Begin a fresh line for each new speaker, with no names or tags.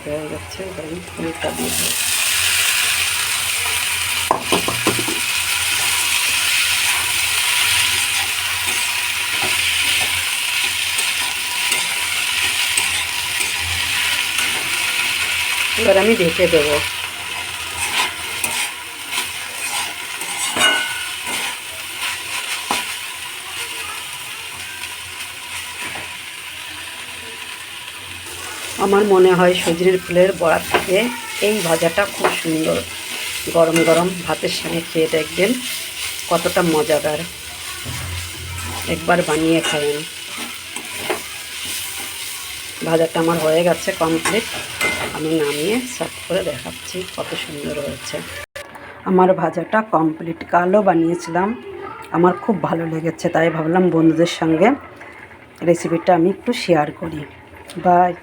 হয়ে যাচ্ছে, এবার আমি হলুদটা দিয়ে দেবো। এবার আমি ঢেকে দেবো। আমার মনে হয় সজনের ফুলের বড়া থেকে এই ভাজাটা খুব সুন্দর। গরম গরম ভাতের সঙ্গে খেয়ে দেখবেন কতটা মজাদার। একবার বানিয়ে খাবেন। ভাজাটা আমার হয়ে গেছে কমপ্লিট। আমি নামিয়ে সার্ভ করে দেখাচ্ছি কত সুন্দর হয়েছে। আমার ভাজাটা কমপ্লিট। কালও বানিয়েছিলাম, আমার খুব ভালো লেগেছে, তাই ভাবলাম বন্ধুদের সঙ্গে রেসিপিটা আমি একটু শেয়ার করি। বাই।